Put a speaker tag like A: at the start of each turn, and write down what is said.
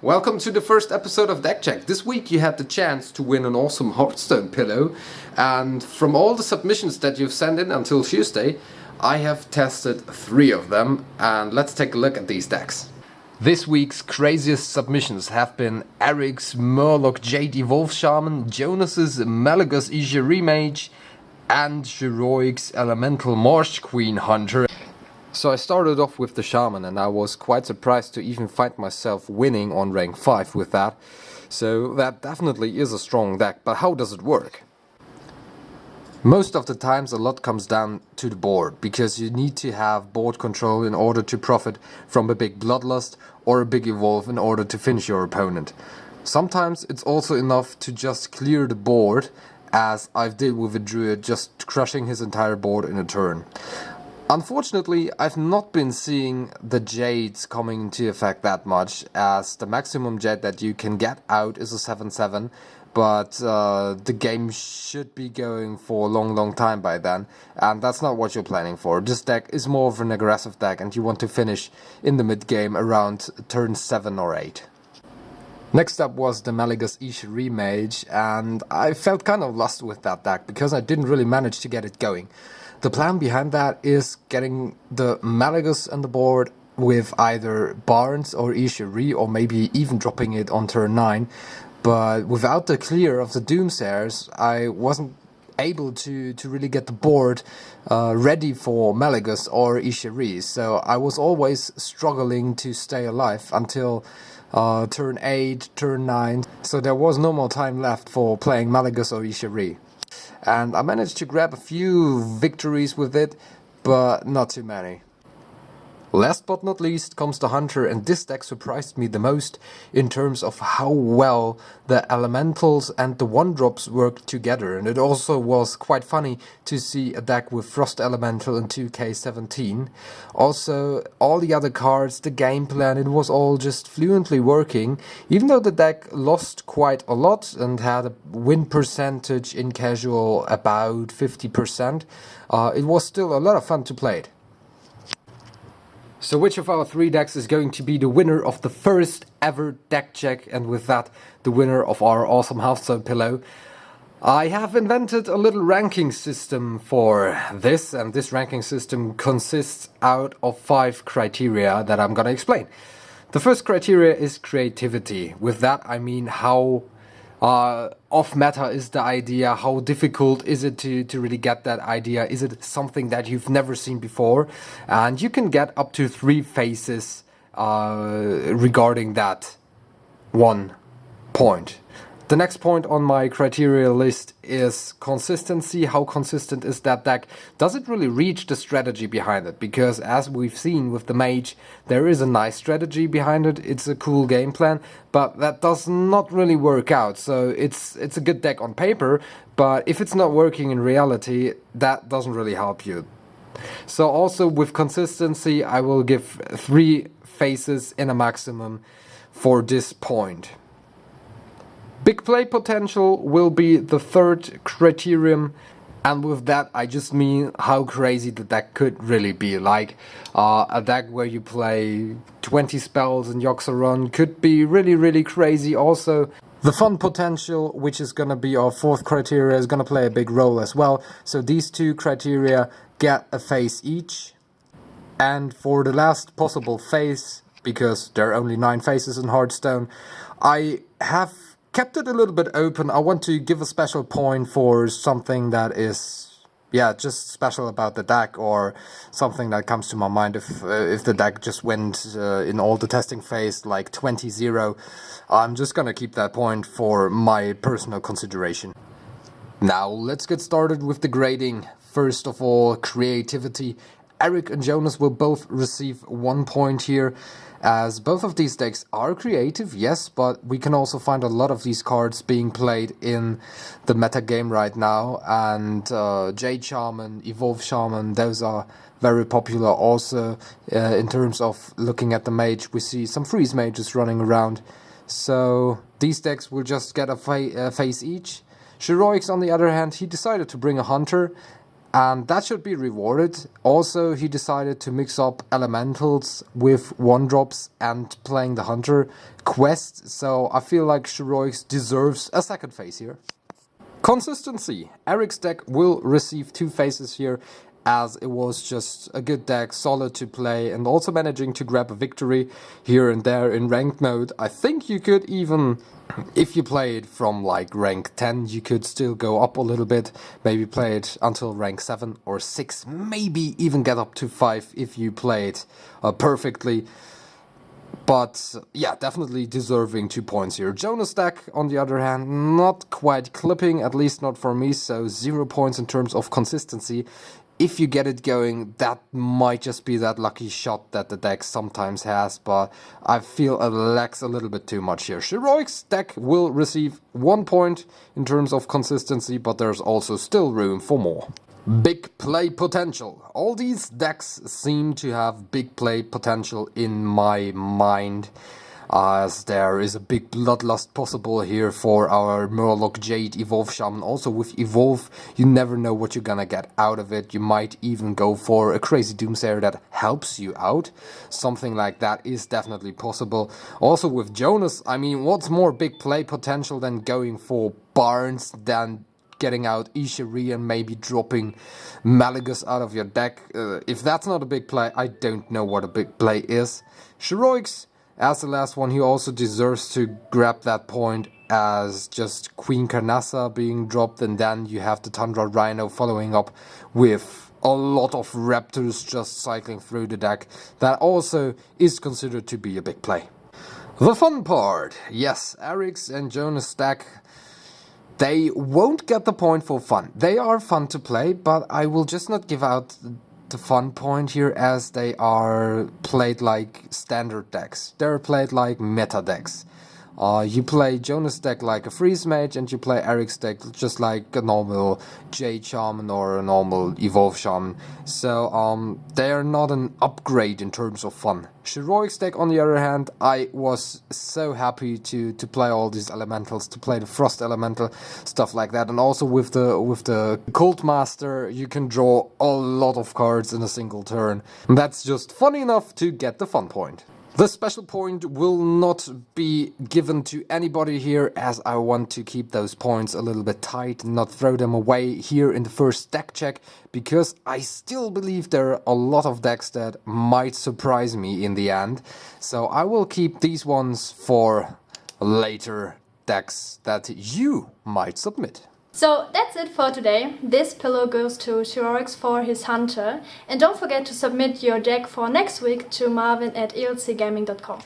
A: Welcome to the first episode of Deck Check. This week you had the chance to win an awesome Hearthstone pillow, and from all the submissions that you've sent in until Tuesday, I have tested 3 of them, and let's take a look at these decks. This week's craziest submissions have been Eric's Murloc Jade Evovle Shaman, Jonas's Malygos Mage, and Heroic's Elemental Marsh Queen Hunter. So I started off with the Shaman, and I was quite surprised to even find myself winning on rank 5 with that. So that definitely is a strong deck, but how does it work? Most of the times a lot comes down to the board, because you need to have board control in order to profit from a big Bloodlust or a big Evolve in order to finish your opponent. Sometimes it's also enough to just clear the board, as I've did with a Druid, just crushing his entire board in a turn. Unfortunately, I've not been seeing the Jades coming into effect that much, as the maximum Jade that you can get out is a 7/7, but the game should be going for a long time by then, and that's not what you're planning for. This deck is more of an aggressive deck, and you want to finish in the mid game around turn 7 or 8. Next up was the Malygos Mage, and I felt kind of lost with that deck, because I didn't really manage to get it going. The plan behind that is getting the Malygos on the board with either Barnes or Ishiri, or maybe even dropping it on turn 9. But without the clear of the Doomsayers, I wasn't able to really get the board ready for Malygos or Ishiri. So I was always struggling to stay alive until turn 8, turn 9. So there was no more time left for playing Malygos or Ishiri. And I managed to grab a few victories with it, but not too many. Last but not least comes the Hunter, and this deck surprised me the most in terms of how well the Elementals and the 1-drops worked together. And it also was quite funny to see a deck with Frost Elemental in 2K17. Also, all the other cards, the game plan, it was all just fluently working. Even though the deck lost quite a lot and had a win percentage in casual about 50%, it was still a lot of fun to play it. So which of our 3 decks is going to be the winner of the first ever deck check, and with that, the winner of our awesome Hearthstone pillow? I have invented a little ranking system for this, and this ranking system consists out of 5 criteria that I'm gonna explain. The first criteria is creativity. With that I mean how off meta is the idea, how difficult is it to really get that idea, is it something that you've never seen before, and you can get up to 3 phases regarding that one point. The next point on my criteria list is consistency. How consistent is that deck? Does it really reach the strategy behind it? Because as we've seen with the Mage, there is a nice strategy behind it. It's a cool game plan, but that does not really work out. So it's a good deck on paper, but if it's not working in reality, that doesn't really help you. So also with consistency, I will give 3 phases in a maximum for this point. Big play potential will be the third criterion, and with that I just mean how crazy the deck could really be. Like a deck where you play 20 spells and Yoxaron could be really crazy. Also the fun potential, which is gonna be our 4th criteria, is gonna play a big role as well. So these 2 criteria get a phase each. And for the last possible phase, because there are only 9 phases in Hearthstone, I have kept it a little bit open. I want to give a special point for something that is, just special about the deck, or something that comes to my mind. If the deck just went in all the testing phase like 20-0, I'm just gonna keep that point for my personal consideration. Now let's get started with the grading. First of all, creativity. Eric and Jonas will both receive 1 point here, as both of these decks are creative, yes, but we can also find a lot of these cards being played in the meta game right now, and Jade Shaman, Evovle Shaman, those are very popular. Also, in terms of looking at the Mage, we see some freeze mages running around, so these decks will just get a phase each. Heroics, on the other hand, he decided to bring a Hunter, and that should be rewarded. Also, he decided to mix up elementals with 1-drops and playing the hunter quest, so I feel like Heroics deserves a second phase here. Consistency. Eric's deck will receive 2 phases here, as it was just a good deck, solid to play, and also managing to grab a victory here and there in ranked mode. I think you could even, if you play it from like rank 10, you could still go up a little bit, maybe play it until rank 7 or 6, maybe even get up to 5 if you play it perfectly. But yeah, definitely deserving 2 points here. Jonas deck, on the other hand, not quite clipping, at least not for me, so 0 points in terms of consistency. If you get it going, that might just be that lucky shot that the deck sometimes has, but I feel it lacks a little bit too much here. Heroics deck will receive 1 point in terms of consistency, but there's also still room for more. Big play potential. All these decks seem to have big play potential in my mind, as there is a big bloodlust possible here for our Murloc, Jade, Evovle, Shaman. Also with Evovle, you never know what you're gonna get out of it. You might even go for a crazy Doomsayer that helps you out. Something like that is definitely possible. Also with Jonas, I mean, what's more big play potential than going for Barnes, than getting out Ishari and maybe dropping Malygos out of your deck? If that's not a big play, I don't know what a big play is. Heroics, as the last one, he also deserves to grab that point as just Queen Carnassa being dropped, and then you have the Tundra Rhino following up with a lot of Raptors just cycling through the deck. That also is considered to be a big play. The fun part. Yes, Eric's and Jonas' deck, they won't get the point for fun. They are fun to play, but I will just not give out the fun point here, as they are played like standard decks. They're played like meta decks. You play Jonas' deck like a Freeze Mage, and you play Eric's deck just like a normal Jade Shaman or a normal Evovle Shaman. So they are not an upgrade in terms of fun. Heroics deck, on the other hand, I was so happy to play all these elementals, to play the Frost Elemental, stuff like that. And also with the Cult Master, you can draw a lot of cards in a single turn. And that's just fun enough to get the fun point. The special point will not be given to anybody here, as I want to keep those points a little bit tight and not throw them away here in the first deck check, because I still believe there are a lot of decks that might surprise me in the end. So I will keep these ones for later decks that you might submit.
B: So that's it for today. This pillow goes to Heroics for his hunter. And don't forget to submit your deck for next week to marvin@elcgaming.com.